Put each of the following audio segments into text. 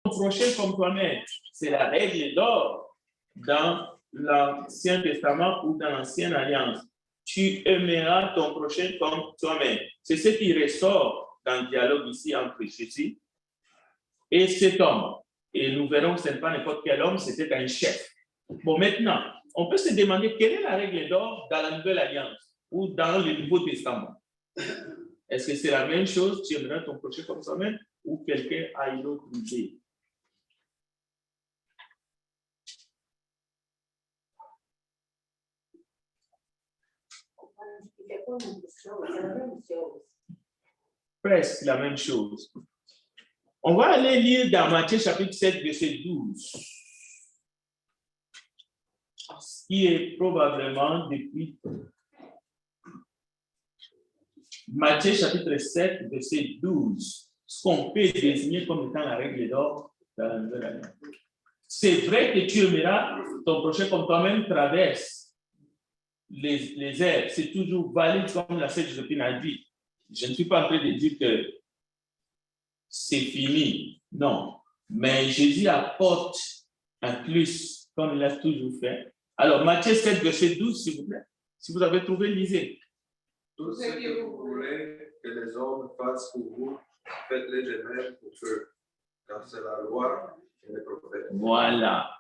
ton prochain comme toi-même. C'est la règle d'or dans l'Ancien Testament ou dans l'Ancienne Alliance. Tu aimeras ton prochain comme toi-même. C'est ce qui ressort dans le dialogue ici entre Jésus et cet homme. Et nous verrons que ce n'est pas n'importe quel homme, c'était un chef. Bon, maintenant, on peut se demander quelle est la règle d'or dans la Nouvelle Alliance ou dans le Nouveau Testament. Est-ce que c'est la même chose, tu aimeras ton prochain comme toi-même, ou quelqu'un a une autre idée? Presque la même chose. On va aller lire dans Matthieu chapitre 7, verset 12. Qui est probablement depuis Matthieu chapitre 7, verset 12, ce qu'on peut désigner comme étant la règle d'or dans la Nouvelle Alliance. C'est vrai que tu aimeras ton prochain comme toi-même traverse les airs. C'est toujours valide comme la Sainte Joséphine a dit. Je ne suis pas en train de dire que c'est fini. Non. Mais Jésus apporte un plus, comme il a toujours fait. Alors, Matthieu 7, verset 12, s'il vous plaît. Si vous avez trouvé, lisez. Tout ce que vous voulez que les hommes fassent pour vous, faites-le de même pour eux, car c'est la loi et les prophètes. Voilà.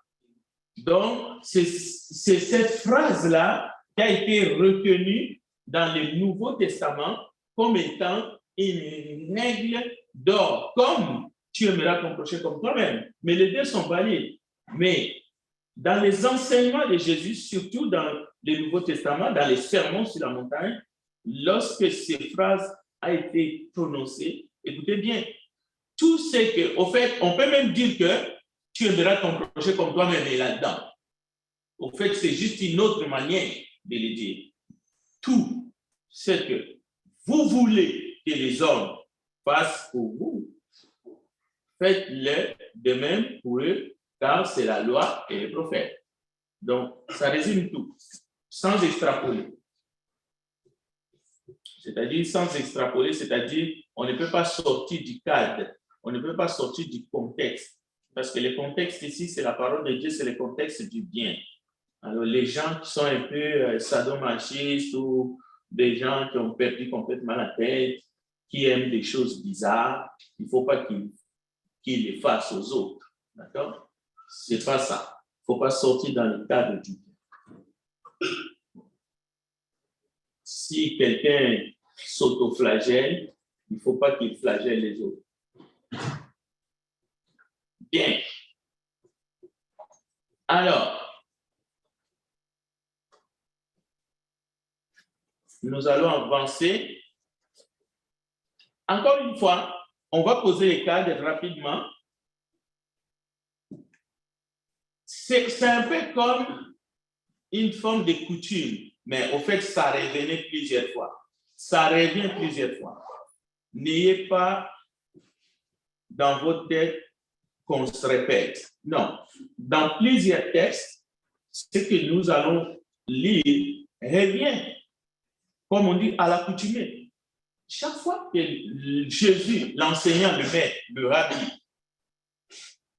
Donc, c'est cette phrase-là qui a été retenue dans le Nouveau Testament comme étant une règle d'or, comme tu aimeras ton prochain comme toi-même. Mais les deux sont valides. Mais dans les enseignements de Jésus, surtout dans le Nouveau Testament, dans les sermons sur la montagne, lorsque ces phrases ont été prononcées, écoutez bien, tout ce que, au fait, on peut même dire que tu aimeras ton prochain comme toi-même est là-dedans. Au fait, c'est juste une autre manière de le dire. Tout ce que vous voulez que les hommes fassent pour vous, faites-le de même pour eux, car c'est la loi et les prophètes. Donc, ça résume tout, sans extrapoler. C'est-à-dire, sans extrapoler, c'est-à-dire, on ne peut pas sortir du cadre, on ne peut pas sortir du contexte. Parce que le contexte ici, c'est la parole de Dieu, c'est le contexte du bien. Alors, les gens qui sont un peu sadomachistes ou des gens qui ont perdu complètement la tête, qui aiment des choses bizarres, il ne faut pas qu'ils les fassent aux autres. D'accord? Ce n'est pas ça. Il ne faut pas sortir dans le cadre du bien. Si quelqu'un s'autoflagelle, il ne faut pas qu'il flagelle les autres. Bien. Alors, nous allons avancer. Encore une fois, on va poser les cadres rapidement. C'est un peu comme une forme de coutume, mais au fait, ça revenait plusieurs fois. Ça revient plusieurs fois. N'ayez pas dans votre tête qu'on se répète. Non. Dans plusieurs textes, ce que nous allons lire revient, comme on dit, à l'accoutumée. Chaque fois que Jésus, l'enseignant, le maître, le rabbi,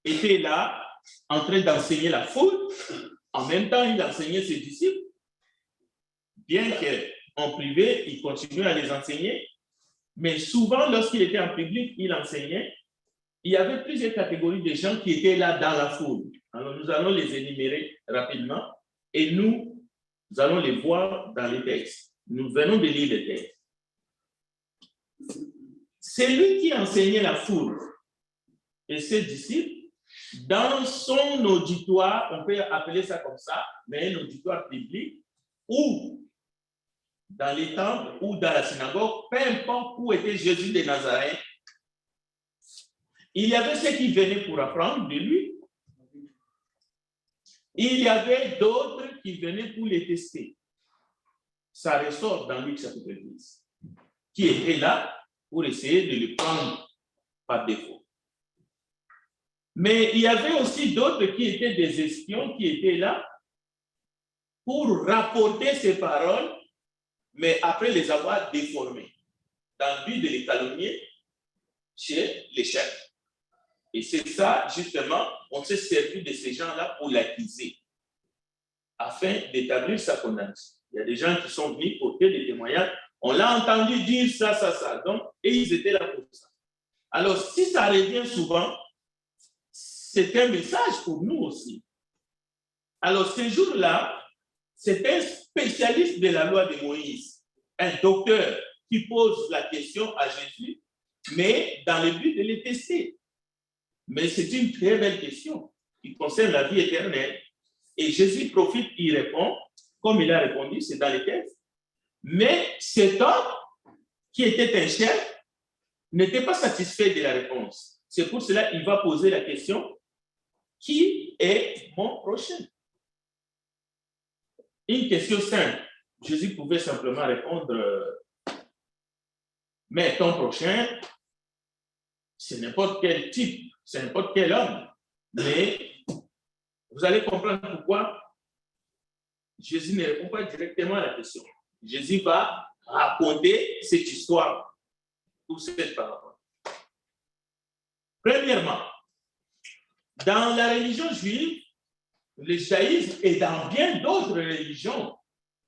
était là, en train d'enseigner la foule, en même temps, il enseignait ses disciples, bien qu'en privé, il continuait à les enseigner, mais souvent, lorsqu'il était en public, il enseignait. Il y avait plusieurs catégories de gens qui étaient là dans la foule. Alors, nous allons les énumérer rapidement et nous allons les voir dans les textes. Nous venons de lire les textes. C'est lui qui enseignait la foule et ses disciples dans son auditoire, on peut appeler ça comme ça, mais un auditoire public, ou dans les temples, ou dans la synagogue, peu importe où était Jésus de Nazareth, il y avait ceux qui venaient pour apprendre de lui. Il y avait d'autres qui venaient pour les tester. Ça ressort dans Luc chapitre 10, qui étaient là pour essayer de le prendre par défaut. Mais il y avait aussi d'autres qui étaient des espions qui étaient là pour rapporter ces paroles, mais après les avoir déformées, dans le but de les calomnier chez les chefs. Et c'est ça, justement, on s'est servi de ces gens-là pour l'accuser, afin d'établir sa condamnation. Il y a des gens qui sont venus porter des témoignages. On l'a entendu dire ça, ça, ça. Donc, et ils étaient là pour ça. Alors, si ça revient souvent, c'est un message pour nous aussi. Alors, ce jour-là, c'est un spécialiste de la loi de Moïse, un docteur qui pose la question à Jésus, mais dans le but de le tester. Mais c'est une très belle question qui concerne la vie éternelle. Et Jésus profite, il répond, comme il a répondu, c'est dans les textes. Mais cet homme, qui était un chef, n'était pas satisfait de la réponse. C'est pour cela qu'il va poser la question, qui est mon prochain? Une question simple. Jésus pouvait simplement répondre, mais ton prochain, c'est n'importe quel type, c'est n'importe quel homme. Mais vous allez comprendre pourquoi Jésus ne répond pas directement à la question. Jésus va raconter cette histoire ou cette parole. Premièrement, dans la religion juive, le judaïsme et dans bien d'autres religions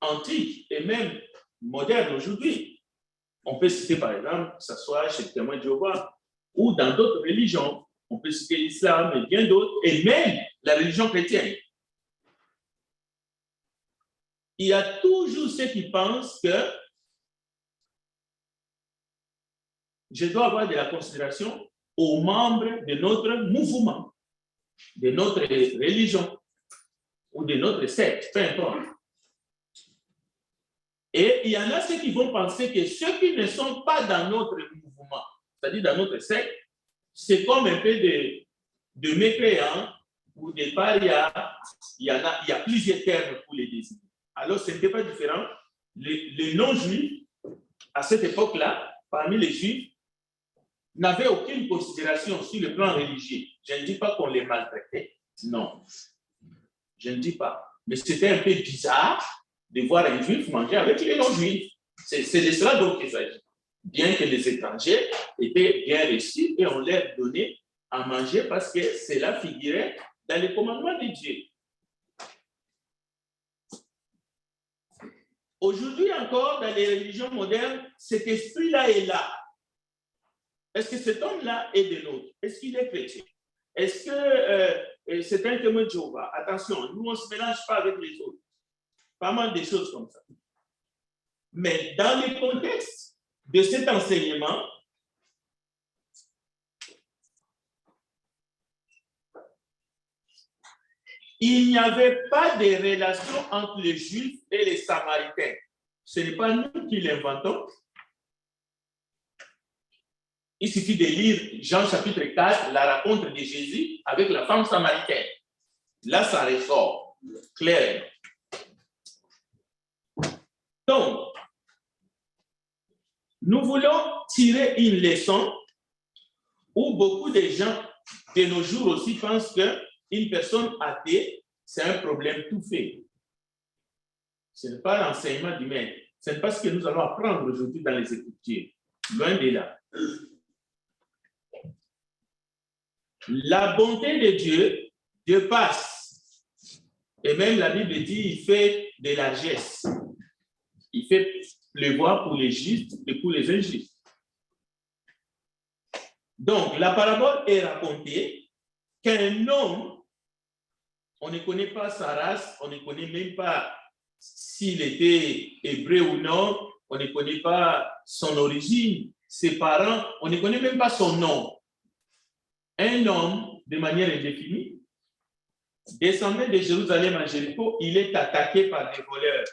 antiques et même modernes aujourd'hui, on peut citer par exemple, que ce soit chez le témoin de Jéhovah ou dans d'autres religions, on peut citer l'islam et bien d'autres, et même la religion chrétienne. Il y a toujours ceux qui pensent que je dois avoir de la considération aux membres de notre mouvement, de notre religion ou de notre secte, peu importe. Et il y en a ceux qui vont penser que ceux qui ne sont pas dans notre mouvement, c'est-à-dire dans notre secte, c'est comme un peu de mécréants ou des parias. Il y a plusieurs termes pour les désigner. Alors, ce n'était pas différent. Les non-juifs, à cette époque-là, parmi les juifs, n'avaient aucune considération sur le plan religieux. Je ne dis pas qu'on les maltraitait. Non. Je ne dis pas. Mais c'était un peu bizarre de voir un juif manger avec les non-juifs. C'est de cela dont il s'agit. Bien que les étrangers étaient bien reçus et on leur donnait à manger parce que cela figurait dans les commandements de Dieu. Aujourd'hui encore, dans les religions modernes, cet esprit-là est là. Est-ce que cet homme-là est de l'autre? Est-ce qu'il est chrétien? Est-ce que c'est un témoin de Jéhovah? Attention, nous, on ne se mélange pas avec les autres. Pas mal de choses comme ça. Mais dans le contexte de cet enseignement, il n'y avait pas de relation entre les Juifs et les Samaritains. Ce n'est pas nous qui l'inventons. Il suffit de lire Jean chapitre 4, la rencontre de Jésus avec la femme samaritaine. Là, ça ressort clair. Donc, nous voulons tirer une leçon où beaucoup de gens de nos jours aussi pensent qu'une personne athée, c'est un problème tout fait. Ce n'est pas l'enseignement du maître. Ce n'est pas ce que nous allons apprendre aujourd'hui dans les Écritures. Loin de là. La bonté de Dieu, Dieu passe. Et même la Bible dit, il fait de largesse. Il fait pleuvoir pour les justes et pour les injustes. Donc, la parabole est racontée qu'un homme, on ne connaît pas sa race, on ne connaît même pas s'il était hébreu ou non, on ne connaît pas son origine, ses parents, on ne connaît même pas son nom. Un homme, de manière indéfinie, descendait de Jérusalem à Jéricho, il est attaqué par des voleurs.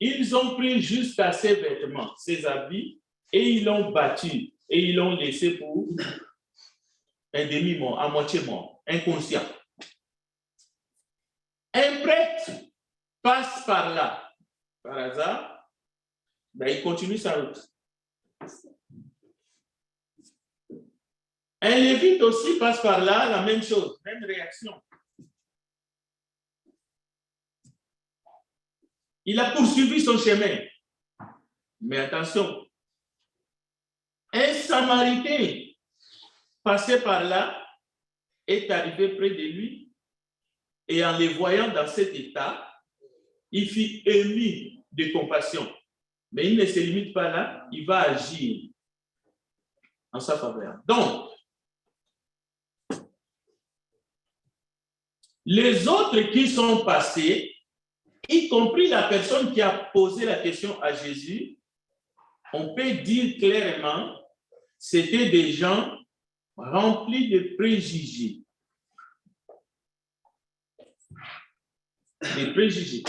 Ils ont pris jusqu'à ses vêtements, ses habits, et ils l'ont battu, et ils l'ont laissé pour un demi-mort, à moitié mort, inconscient. Un prêtre passe par là, par hasard, ben il continue sa route. Un lévite aussi passe par là, la même chose, même réaction. Il a poursuivi son chemin. Mais attention, un Samaritain passait par là, est arrivé près de lui, et en les voyant dans cet état, il fut ému de compassion. Mais il ne se limite pas là, il va agir en sa faveur. Donc, les autres qui sont passés, y compris la personne qui a posé la question à Jésus, on peut dire clairement, c'était des gens remplis de préjugés. Des préjugés.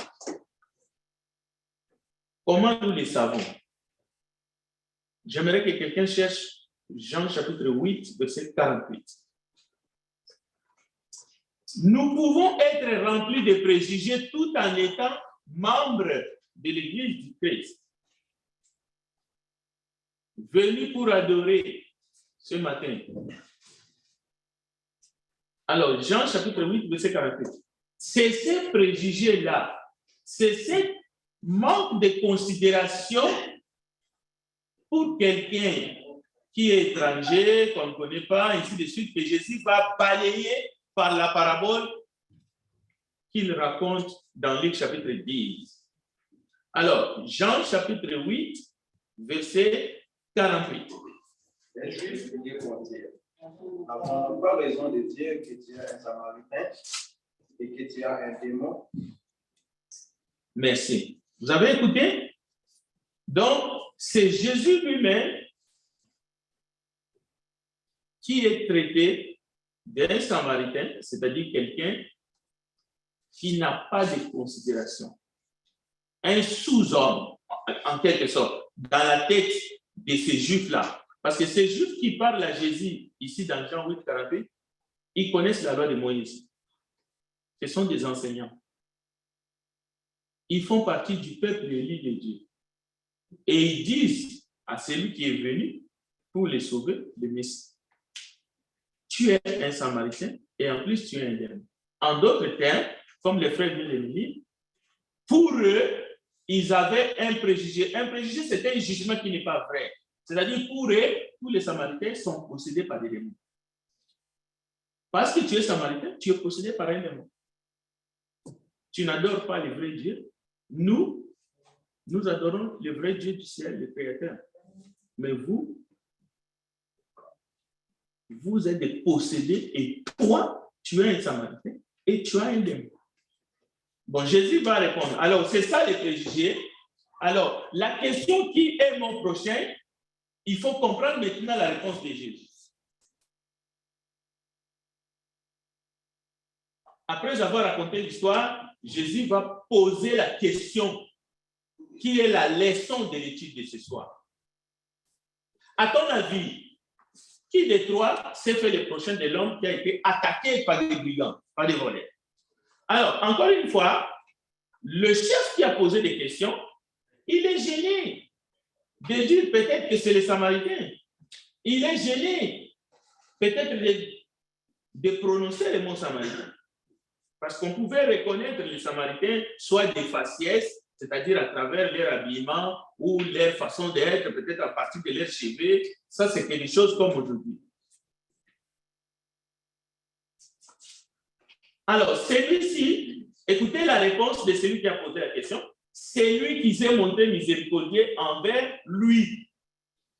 Comment nous les savons? J'aimerais que quelqu'un cherche Jean chapitre 8, verset 48. Nous pouvons être remplis de préjugés tout en étant membres de l'Église du Christ. Venus pour adorer ce matin. Alors, Jean chapitre 8, verset 48. C'est ces préjugés-là, c'est ce manque de considération pour quelqu'un qui est étranger, qu'on ne connaît pas, ainsi de suite, que Jésus va balayer par la parabole qu'il raconte dans Luc chapitre 10. Alors, Jean chapitre 8, verset 48. Les Juifs lui répondirent: n'avons-nous pas raison de dire que tu es un Samaritain et que tu as un démon? Merci. Vous avez écouté? Donc, c'est Jésus lui-même qui est traité d'un Samaritain, c'est-à-dire quelqu'un qui n'a pas de considération. Un sous-homme, en quelque sorte, dans la tête de ces Juifs-là. Parce que ces Juifs qui parlent à Jésus, ici dans Jean 8, 48, ils connaissent la loi de Moïse. Ce sont des enseignants. Ils font partie du peuple élu de Dieu. Et ils disent à celui qui est venu pour les sauver, le Messie: tu es un Samaritain et en plus tu es un démon. En d'autres termes, comme les frères viennent de le dire, pour eux, ils avaient un préjugé. Un préjugé, c'était un jugement qui n'est pas vrai. C'est-à-dire, pour eux, tous les Samaritains sont possédés par des démons. Parce que tu es Samaritain, tu es possédé par un démon. Tu n'adores pas le vrai Dieu. Nous adorons le vrai Dieu du ciel, le Créateur. Mais vous êtes des possédés et toi, tu es un Samaritain et tu as un démon. Bon, Jésus va répondre. Alors, c'est ça les préjugés. Alors, la question qui est mon prochain, il faut comprendre maintenant la réponse de Jésus. Après avoir raconté l'histoire, Jésus va poser la question qui est la leçon de l'étude de ce soir. À ton avis, qui des trois s'est fait le prochain de l'homme qui a été attaqué par des brigands, par des voleurs? Alors, encore une fois, le chef qui a posé des questions, il est gêné de dire peut-être que c'est les Samaritains. Il est gêné peut-être de prononcer le mot Samaritain. Parce qu'on pouvait reconnaître les Samaritains soit des faciès, c'est-à-dire à travers leur habillement ou leur façon d'être, peut-être à partir de leurs cheveux. Ça, c'est quelque chose comme aujourd'hui. Alors, celui-ci, écoutez la réponse de celui qui a posé la question. C'est lui qui s'est montré miséricordieux envers lui.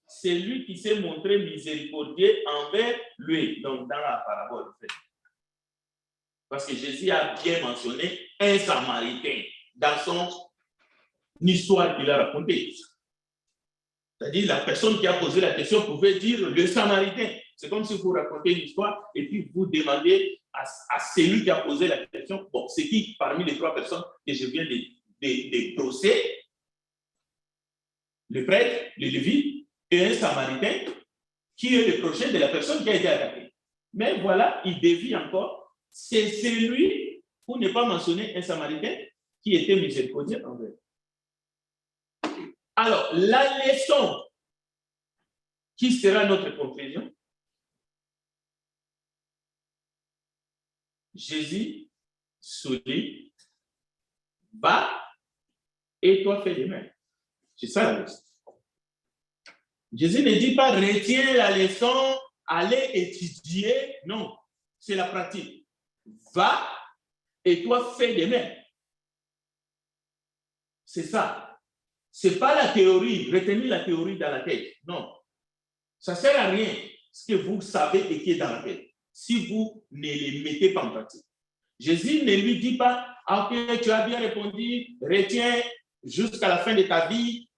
C'est lui qui s'est montré miséricordieux envers lui. Donc, dans la parabole, en fait. Parce que Jésus a bien mentionné un Samaritain dans son histoire qu'il a racontée. C'est-à-dire, la personne qui a posé la question pouvait dire le Samaritain. C'est comme si vous racontez une histoire et puis vous demandez à celui qui a posé la question, bon, c'est qui parmi les trois personnes que je viens de brosser, le prêtre, le lévite et un Samaritain, qui est le prochain de la personne qui a été attaquée. Mais voilà, il dévie encore. C'est celui, pour ne pas mentionner un Samaritain, qui était miséricordieux envers. Alors, la leçon qui sera notre conclusion, Jésus sourit, va et toi fais de même. C'est ça la leçon. Jésus ne dit pas retiens la leçon, aller étudier, non, c'est la pratique. Va et toi fais de même. C'est ça. Ce n'est pas la théorie, retenir la théorie dans la tête. Non. Ça ne sert à rien ce que vous savez et qui est dans la tête, si vous ne les mettez pas en pratique. Jésus ne lui dit pas, ok, tu as bien répondu, retiens jusqu'à la fin de ta vie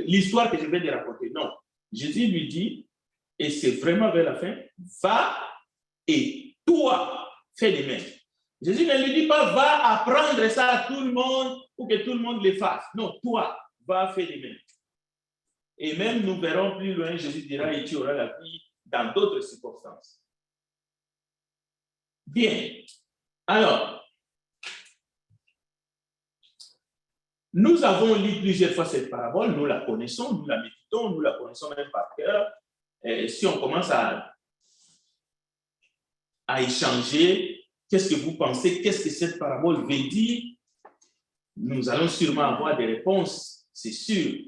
l'histoire que je vais te raconter. Non. Jésus lui dit, et c'est vraiment vers la fin, va et toi, fais de même. Jésus ne lui dit pas, va apprendre ça à tout le monde pour que tout le monde le fasse. Non, toi, va faire de même. Et même nous verrons plus loin, Jésus dira, et tu auras la vie dans d'autres circonstances. Bien. Alors, nous avons lu plusieurs fois cette parabole, nous la connaissons, nous la méditons, nous la connaissons même par cœur. Et si on commence à échanger, qu'est-ce que vous pensez, qu'est-ce que cette parabole veut dire, nous allons sûrement avoir des réponses, c'est sûr,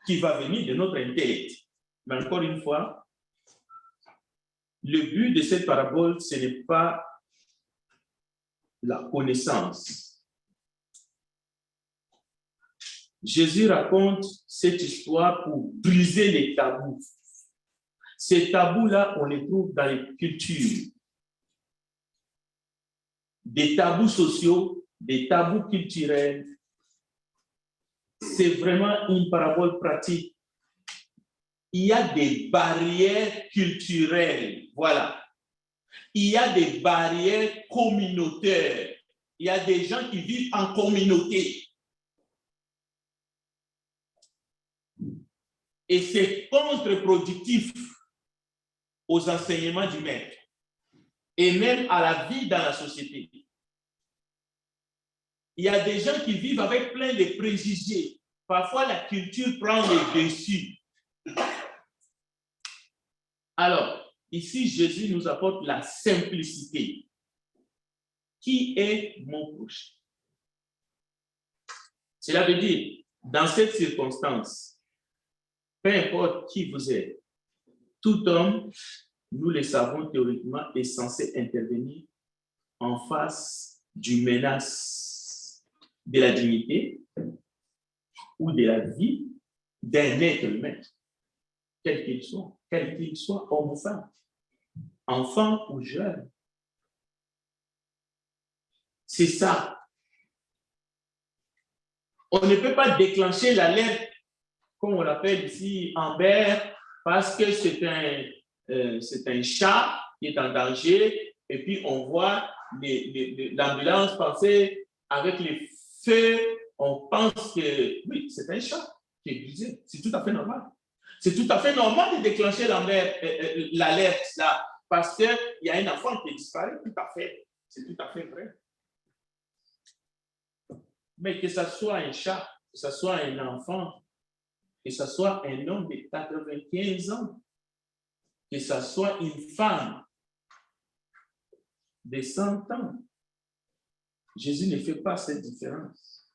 qui va venir de notre intellect. Mais encore une fois, le but de cette parabole, ce n'est pas la connaissance. Jésus raconte cette histoire pour briser les tabous. Ces tabous-là, on les trouve dans les cultures. Des tabous sociaux, des tabous culturels. C'est vraiment une parabole pratique. Il y a des barrières culturelles, voilà. Il y a des barrières communautaires. Il y a des gens qui vivent en communauté. Et c'est contre-productif aux enseignements du maître et même à la vie dans la société. Il y a des gens qui vivent avec plein de préjugés. Parfois, la culture prend le dessus. Alors, ici, Jésus nous apporte la simplicité. Qui est mon prochain? Cela veut dire, dans cette circonstance, peu importe qui vous êtes, tout homme, nous le savons théoriquement, est censé intervenir en face d'une menace de la dignité ou de la vie d'un être humain, quel qu'il soit, homme ou femme, enfant ou jeune. C'est ça. On ne peut pas déclencher l'alerte, comme on l'appelle ici, Amber, parce que c'est un chat qui est en danger, et puis on voit l'ambulance passer avec les feux, on pense que oui, c'est un chat qui est brisé. C'est tout à fait normal. C'est tout à fait normal de déclencher l'alerte là, parce qu'il y a un enfant qui est disparu, tout à fait. C'est tout à fait vrai. Mais que ce soit un chat, que ce soit un enfant, que ce soit un homme de 95 ans, que ce soit une femme de 100 ans, Jésus ne fait pas cette différence.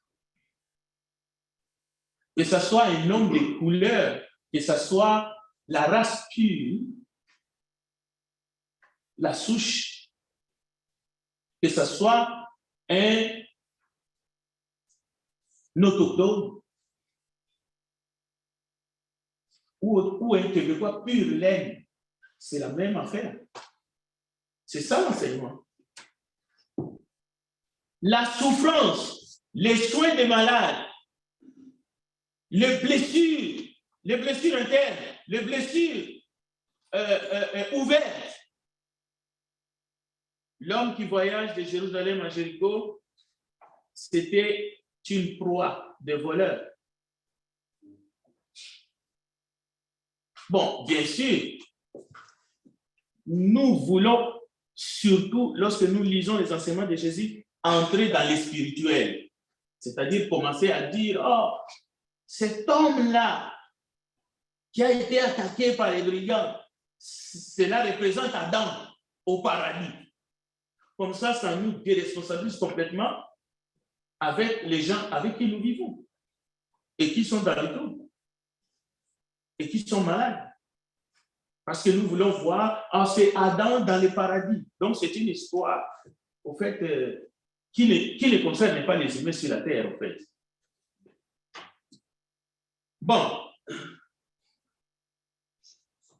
Que ce soit un homme de couleur, que ce soit la race pure, la souche, que ce soit un autochtone ou un Québécois pur laine, c'est la même affaire. C'est ça l'enseignement. La souffrance, les soins des malades, les blessures internes, les blessures ouvertes. L'homme qui voyage de Jérusalem à Jéricho, c'était une proie de voleurs. Bon, bien sûr, nous voulons, surtout lorsque nous lisons les enseignements de Jésus, entrer dans les spirituels. C'est-à-dire commencer à dire, oh, cet homme-là qui a été attaqué par les brigands, cela représente Adam au paradis. Comme ça nous déresponsabilise complètement avec les gens avec qui nous vivons et qui sont dans le trouble et qui sont malades. Parce que nous voulons voir, c'est Adam dans le paradis. Donc, c'est une histoire, au fait, qui ne concerne pas les humains sur la terre, en fait. Bon.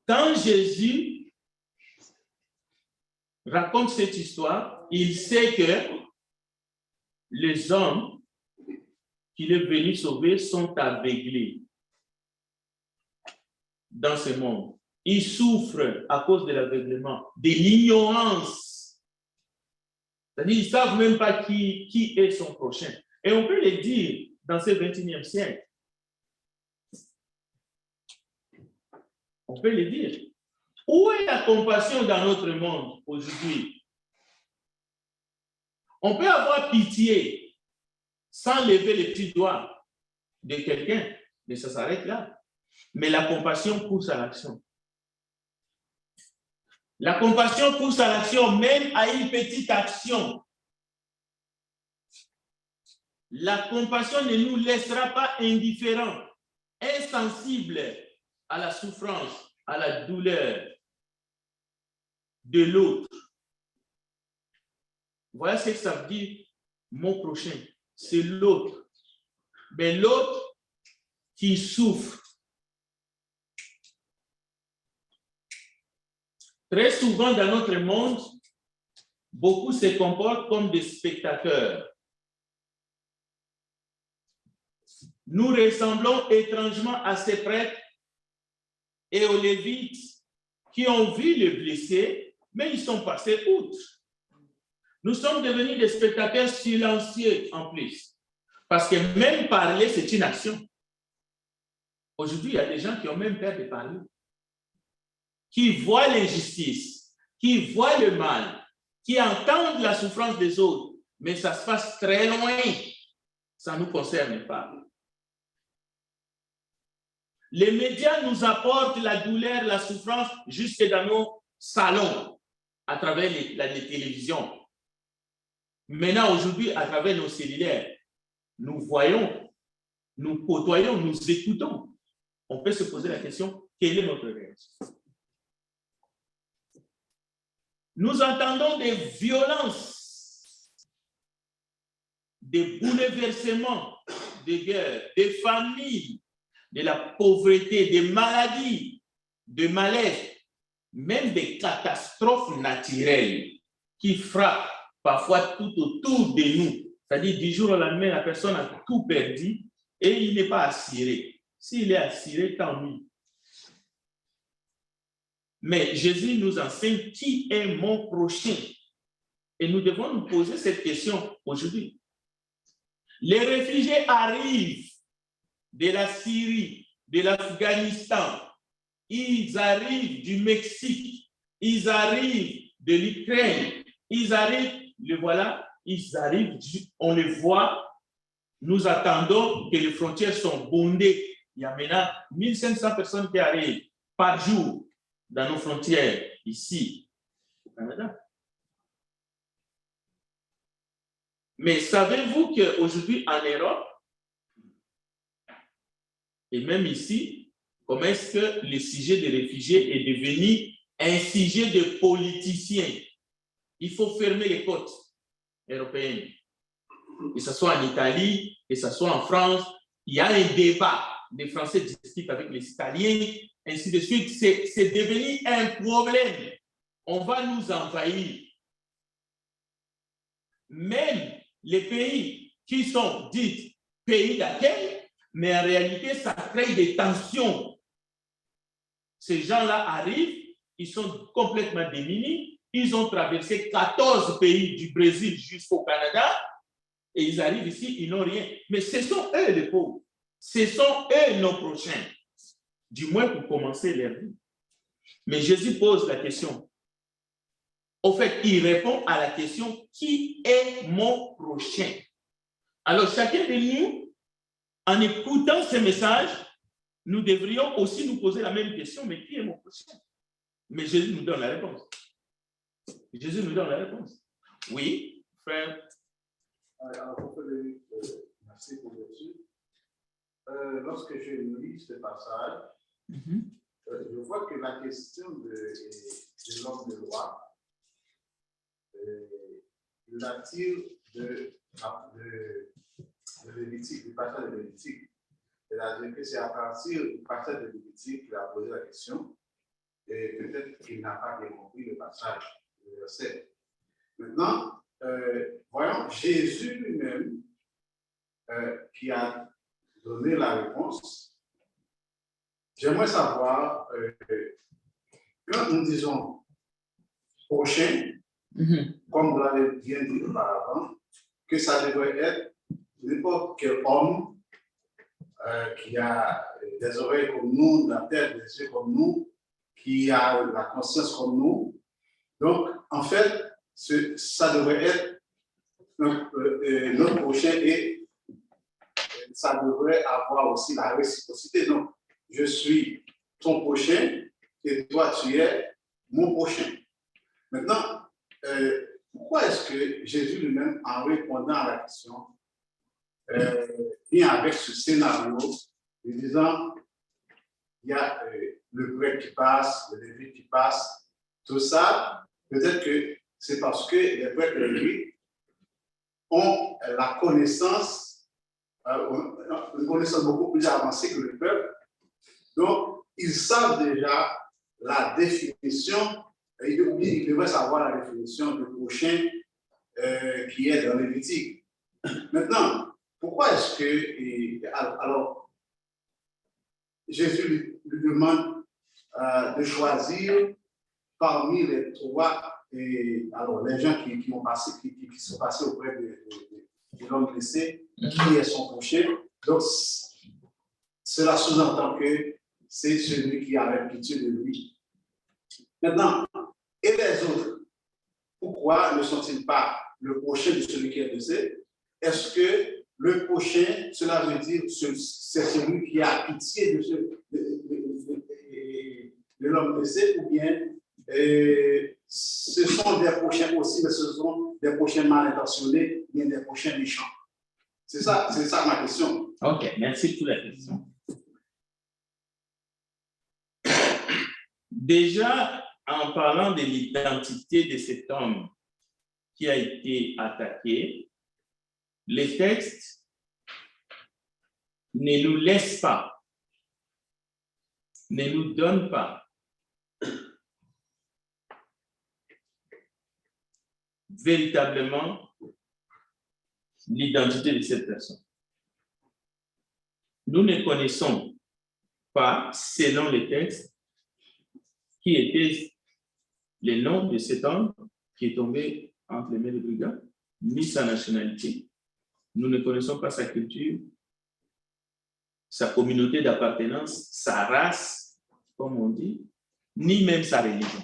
Quand Jésus raconte cette histoire, il sait que les hommes qu'il est venu sauver sont aveuglés dans ce monde. Ils souffrent à cause de l'aveuglement, de l'ignorance. C'est-à-dire, ils ne savent même pas qui est son prochain. Et on peut le dire dans ce 21e siècle. On peut le dire. Où est la compassion dans notre monde aujourd'hui? On peut avoir pitié sans lever les petits doigts de quelqu'un, mais ça s'arrête là. Mais la compassion pousse à l'action. La compassion pousse à l'action, même à une petite action. La compassion ne nous laissera pas indifférents, insensibles à la souffrance, à la douleur de l'autre. Voilà ce que ça veut dire, mon prochain. C'est l'autre. Mais l'autre qui souffre. Très souvent dans notre monde, beaucoup se comportent comme des spectateurs. Nous ressemblons étrangement à ces prêtres et aux Lévites qui ont vu les blessés, mais ils sont passés outre. Nous sommes devenus des spectateurs silencieux en plus. Parce que même parler, c'est une action. Aujourd'hui, il y a des gens qui ont même peur de parler. Qui voient l'injustice, qui voient le mal, qui entendent la souffrance des autres, mais ça se passe très loin. Ça ne nous concerne pas. Les médias nous apportent la douleur, la souffrance jusque dans nos salons, à travers la télévision. Maintenant, aujourd'hui, à travers nos cellulaires, nous voyons, nous côtoyons, nous écoutons. On peut se poser la question, quelle est notre réaction? Nous entendons des violences, des bouleversements, des guerres, des familles, de la pauvreté, des maladies, des malaises, même des catastrophes naturelles qui frappent parfois tout autour de nous. C'est-à-dire, du jour au lendemain, la personne a tout perdu et il n'est pas assuré. S'il est assuré, tant mieux. Mais Jésus nous enseigne qui est mon prochain. Et nous devons nous poser cette question aujourd'hui. Les réfugiés arrivent de la Syrie, de l'Afghanistan, ils arrivent du Mexique, ils arrivent de l'Ukraine, ils arrivent, le voilà, ils arrivent, on les voit, nous attendons que les frontières sont bondées. Il y a maintenant 1500 personnes qui arrivent par jour dans nos frontières, ici, au Canada. Mais savez-vous qu'aujourd'hui, en Europe, et même ici, comment est-ce que le sujet des réfugiés est devenu un sujet de politiciens? Il faut fermer les côtes européennes. Que ce soit en Italie, que ce soit en France, il y a un débat. Les Français discutent avec les Italiens, ainsi de suite. C'est devenu un problème. On va nous envahir. Même les pays qui sont dits pays d'accueil, mais en réalité, ça crée des tensions. Ces gens-là arrivent, ils sont complètement démunis, ils ont traversé 14 pays du Brésil jusqu'au Canada, et ils arrivent ici, ils n'ont rien. Mais ce sont eux les pauvres. Ce sont eux nos prochains. Du moins pour commencer leur vie. Mais Jésus pose la question. Au fait, il répond à la question, qui est mon prochain? Alors, chacun de nous, en écoutant ce message, nous devrions aussi nous poser la même question, mais qui est mon prochain? Mais Jésus nous donne la réponse. Jésus nous donne la réponse. Oui, frère. Alors, merci pour le dessus. Lorsque je lis ce passage, je vois que la question de l'homme de loi, il la tire de Lévitique, du passage de Lévitique. C'est-à-dire que c'est à partir du passage de Lévitique qu'il a posé la question, et peut-être qu'il n'a pas bien compris le passage, le verset. Maintenant, voyons Jésus lui-même qui a donné la réponse. J'aimerais savoir, quand nous disons prochain, comme vous l'avez bien dit auparavant, que ça devrait être n'importe quel homme qui a des oreilles comme nous, la tête, des yeux comme nous, qui a la conscience comme nous. Donc, en fait, ça devrait être notre prochain et ça devrait avoir aussi la réciprocité. Donc, je suis ton prochain et toi, tu es mon prochain. Maintenant, pourquoi est-ce que Jésus lui-même, en répondant à la question, vient avec ce scénario, en disant, il y a le grec qui passe, le lévite qui passe, tout ça, peut-être que c'est parce que les Grecs et les Lévites ont la connaissance, une connaissance beaucoup plus avancée que le peuple. Donc, ils savent déjà la définition, ils devraient savoir la définition du prochain qui est dans Lévitique. Maintenant, pourquoi est-ce que, alors, Jésus lui demande de choisir parmi les trois, alors les gens qui ont passé, qui sont passés auprès de l'homme blessé, qui est son prochain. Donc, cela sous-entend que c'est celui qui a pitié de lui. Maintenant, et les autres, pourquoi ne sont-ils pas le prochain de celui qui est blessé? Est-ce que le prochain, cela veut dire c'est celui qui a pitié de l'homme blessé, ou bien ce sont des prochains aussi, mais ce sont des prochains mal intentionnés, ou bien des prochains méchants? C'est ça ma question. Ok, merci pour la question. Déjà, en parlant de l'identité de cet homme qui a été attaqué, les textes ne nous laissent pas, ne nous donnent pas véritablement l'identité de cette personne. Nous ne connaissons pas, selon les textes, qui était le nom de cet homme qui est tombé entre les mains des brigands, ni sa nationalité. Nous ne connaissons pas sa culture, sa communauté d'appartenance, sa race, comme on dit, ni même sa religion.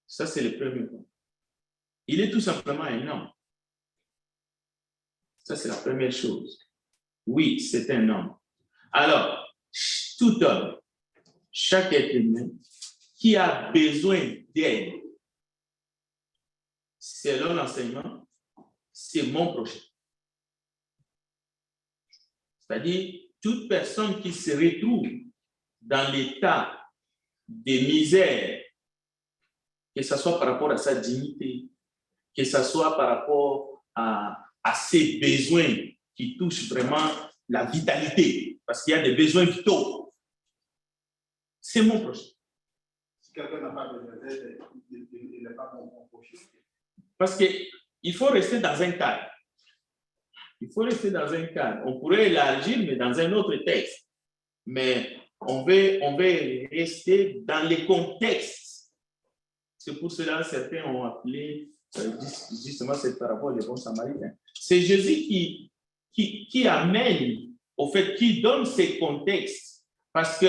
Ça, c'est le premier point. Il est tout simplement un homme. Ça, c'est la première chose. Oui, c'est un homme. Alors, tout homme, chaque être humain qui a besoin d'aide, selon l'enseignement, c'est mon prochain. C'est-à-dire, toute personne qui se retrouve dans l'état de misère, que ce soit par rapport à sa dignité, que ce soit par rapport à ses besoins qui touchent vraiment la vitalité, parce qu'il y a des besoins vitaux, c'est mon prochain. Si quelqu'un n'a pas besoin d'aide, il n'est pas mon prochain. Parce qu'il faut rester dans un cadre. Il faut rester dans un cadre. On pourrait élargir, mais dans un autre texte. Mais on veut rester dans les contextes. C'est pour cela que certains ont appelé justement cette parabole les bons samaritains. C'est Jésus qui amène, au fait, qui donne ces contextes. Parce que,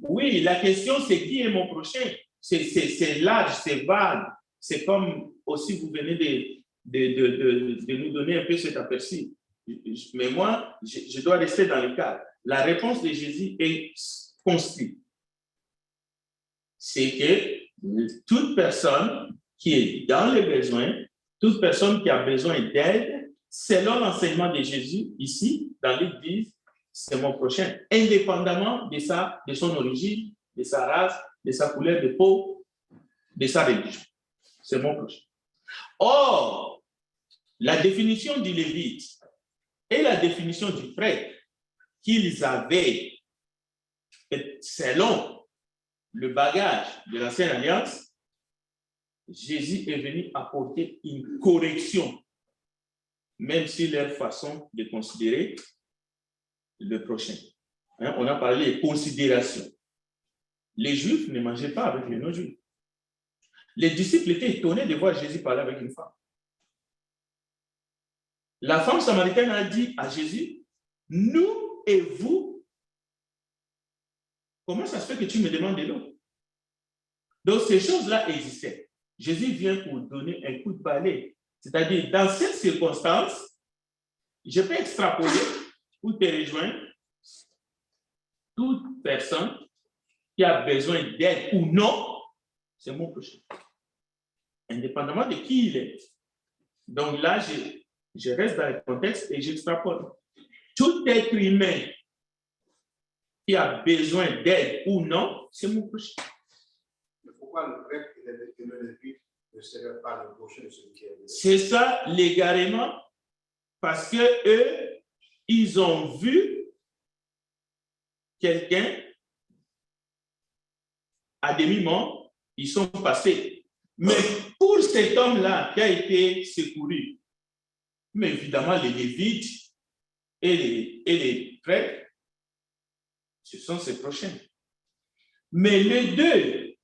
oui, la question, c'est qui est mon prochain? C'est large, c'est vague. C'est comme aussi vous venez de nous donner un peu cet aperçu. Mais moi, je dois rester dans le cadre. La réponse de Jésus est constante. C'est que toute personne qui est dans le besoin, toute personne qui a besoin d'aide, selon l'enseignement de Jésus, ici, dans l'Église, c'est mon prochain, indépendamment de son origine, de sa race, de sa couleur de peau, de sa religion. C'est mon prochain. Or, la définition du lévite et la définition du prêtre qu'ils avaient selon le bagage de l'ancienne alliance, Jésus est venu apporter une correction, même si leur façon de considérer le prochain. Hein, on a parlé de considération. Les Juifs ne mangeaient pas avec les non-Juifs. Les disciples étaient étonnés de voir Jésus parler avec une femme. La femme samaritaine a dit à Jésus, nous et vous, comment ça se fait que tu me demandes de l'eau? Donc, ces choses-là existaient. Jésus vient pour donner un coup de balai. C'est-à-dire, dans cette circonstance, je peux extrapoler ou te rejoindre toute personne qui a besoin d'aide ou non, c'est mon prochain. Indépendamment de qui il est. Donc là, je reste dans le contexte et j'extrapole. Tout être humain qui a besoin d'aide ou non, c'est mon prochain. Mais pourquoi le prêtre et le lévite ne seraient pas le prochain de celui qui est? C'est ça légalement, parce que eux, ils ont vu quelqu'un à demi-mort, ils sont passés. Mais pour cet homme-là qui a été secouru, mais évidemment les lévites et les prêtres, ce sont ses prochains. Mais les deux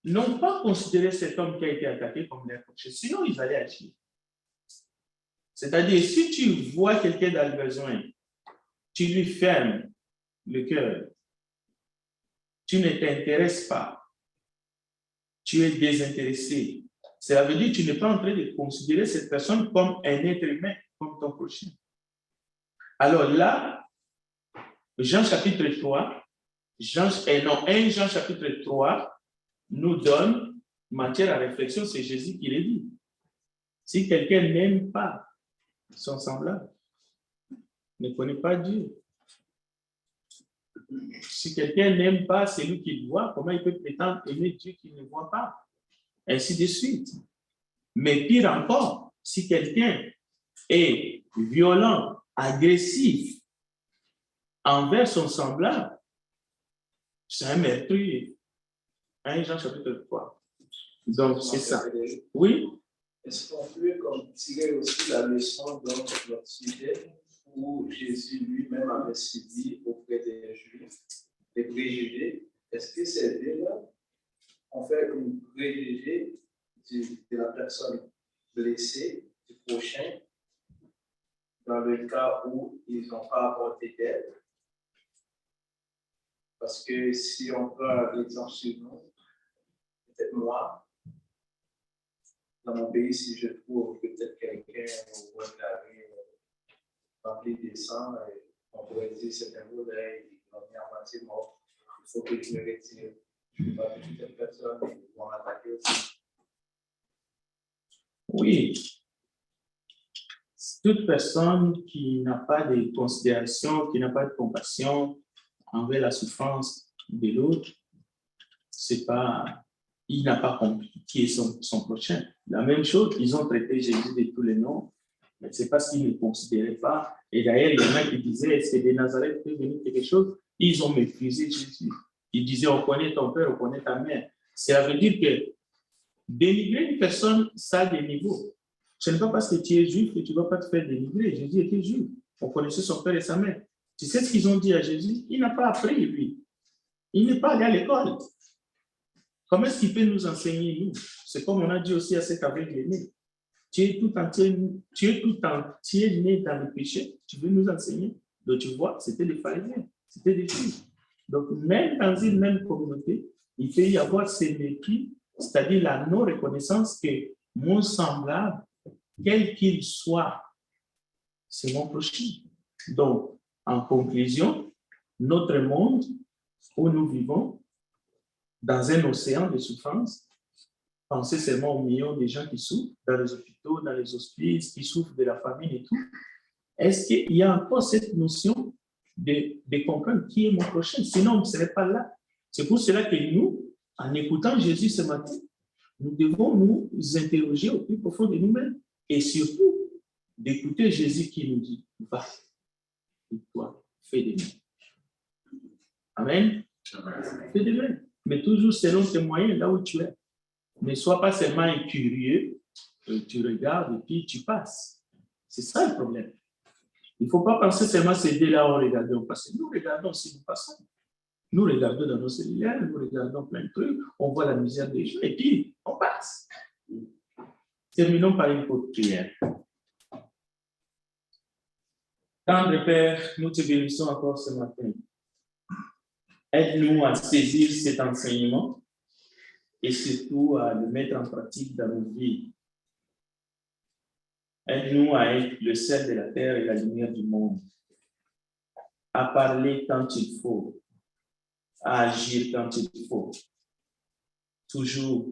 n'ont pas considéré cet homme qui a été attaqué comme leur prochain, sinon ils allaient agir. C'est-à-dire, si tu vois quelqu'un dans le besoin, tu lui fermes le cœur, tu ne t'intéresses pas, tu es désintéressé. Cela veut dire que tu n'es pas en train de considérer cette personne comme un être humain, comme ton prochain. Alors là, Jean chapitre 3, 1 Jean chapitre 3 nous donne matière à réflexion, c'est Jésus qui le dit. Si quelqu'un n'aime pas son semblable, ne connaît pas Dieu. Si quelqu'un n'aime pas celui qu'il voit, comment il peut prétendre aimer Dieu qu'il ne voit pas? Ainsi de suite. Mais pire encore, si quelqu'un est violent, agressif envers son semblable, c'est un meurtrier. 1 Jean chapitre 3. Donc, c'est ça. Oui? Est-ce qu'on peut tirer aussi la leçon dans notre sujet où Jésus lui-même avait subi auprès des Juifs des préjugés? Est-ce que ces deux-là ont fait une préjugé de la personne blessée, du prochain, dans le cas où ils n'ont pas apporté d'aide? Parce que si on prend l'exemple suivant, peut-être moi, dans mon pays, si je trouve peut-être quelqu'un au coin de la rue rempli de sang, on pourrait dire c'est un volet, ils l'ont mis à moitié mort, il faut que je me retire. Je ne peux pas toucher cette personne, ils vont m'attaquer aussi. Oui. Toute personne qui n'a pas de considération, qui n'a pas de compassion envers la souffrance de l'autre, c'est pas, il n'a pas compris qui est son prochain. La même chose, ils ont traité Jésus de tous les noms, mais c'est parce qu'ils ne considéraient pas. Et d'ailleurs, il y en a qui disaient, est-ce que de Nazareth peut venir quelque chose? Ils ont méprisé Jésus. Ils disaient, on connaît ton père, on connaît ta mère. Ça veut dire que dénigrer une personne, ça a des niveaux. Ce n'est pas parce que tu es juif que tu ne vas pas te faire dénigrer. Jésus était juif. On connaissait son père et sa mère. Tu sais ce qu'ils ont dit à Jésus? Il n'a pas appris, lui. Il n'est pas allé à l'école. Comment est-ce qu'il peut nous enseigner, nous? C'est comme on a dit aussi à cet aveugle-né. Tu es tout entier né dans le péché. Tu veux nous enseigner? Donc tu vois, c'était des pharisiens. C'était des juifs. Donc même dans une même communauté, il peut y avoir ces mépris, c'est-à-dire la non-reconnaissance que mon semblable, quel qu'il soit, c'est mon prochain. Donc, en conclusion, notre monde où nous vivons, dans un océan de souffrance, pensez seulement aux millions de gens qui souffrent dans les hôpitaux, dans les hospices, qui souffrent de la famine et tout. Est-ce qu'il y a encore cette notion de comprendre qui est mon prochain? Sinon, on ne serait pas là. C'est pour cela que nous, en écoutant Jésus ce matin, nous devons nous interroger au plus profond de nous-mêmes et surtout d'écouter Jésus qui nous dit, va, et toi, fais de même. Amen. Fais de même. Mais toujours selon tes moyens, là où tu es. Ne sois pas seulement un curieux, tu regardes et puis tu passes. C'est ça le problème. Il ne faut pas penser seulement ces deux-là où regardons, parce que nous regardons si nous passons. Nous regardons dans nos cellulaires, nous regardons plein de trucs, on voit la misère des gens et puis on passe. Terminons par une courte prière. Tendre Père, nous te bénissons encore ce matin. Aide-nous à saisir cet enseignement et surtout à le mettre en pratique dans nos vies. Aide-nous à être le sel de la terre et la lumière du monde, à parler quand il faut, à agir quand il faut, toujours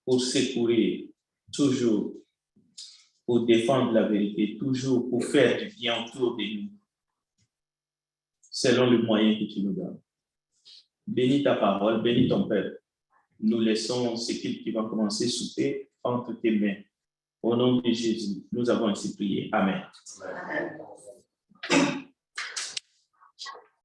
pour secourir, toujours pour défendre la vérité, toujours pour faire du bien autour de nous, selon le moyen que tu nous donnes. Bénis ta parole, bénis ton peuple. Nous laissons ce qui va commencer à souper entre tes mains. Au nom de Jésus, nous avons ainsi prié. Amen. Amen.